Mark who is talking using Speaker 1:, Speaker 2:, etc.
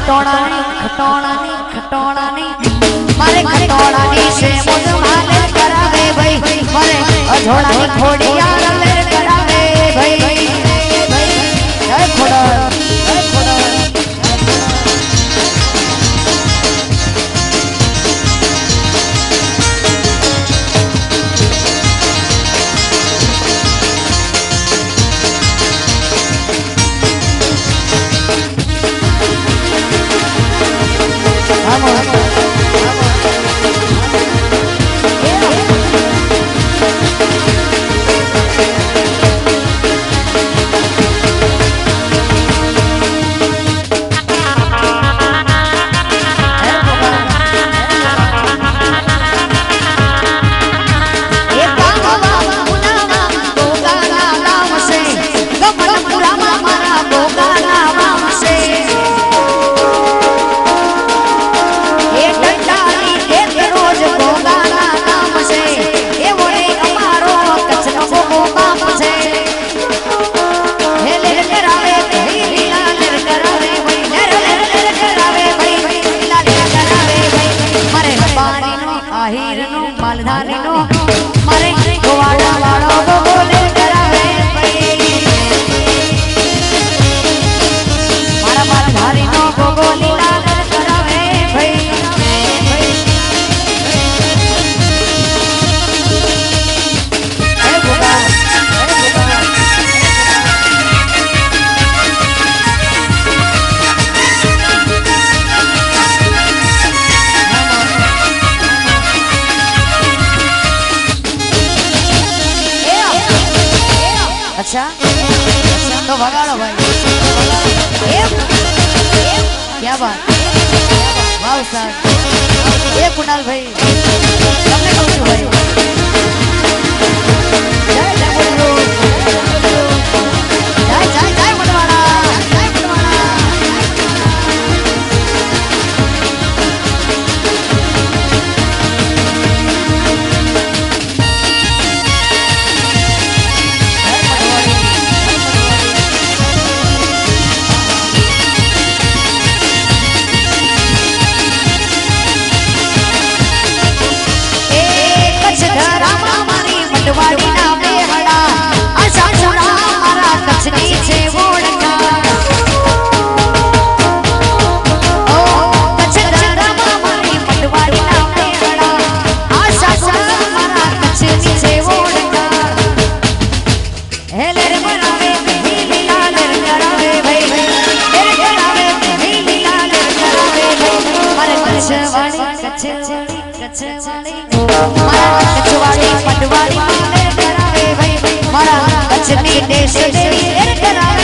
Speaker 1: खटोणानी मारे खटोणानी से मुझ माले करावे भाई मारे अधोणानी थोड़ी यार ले करावे भाई जय खोड़ा अच्छा तो भगाड़ो भाई क्या बात वाह सर ये कुणाल भाई सबने कहूँ भाई जय जय बोलो जय जय जय मटवाड़ा जय मटवाड़ा वाड़ी ना बेहड़ा आशा छोड़ा हमारा कचनी से वोड़का ओ कचरा मारी पटवाड़ी ना बेहड़ा आशा छोड़ा हमारा कचनी से वोड़का हेले रे मरावे नीली लाल करावे भाई तेरे करावे नीली लाल करावे भाई मारे कचवाड़ी मारा कचवाड़ी पटवाड़ी मारा कचनी देश देवी करावे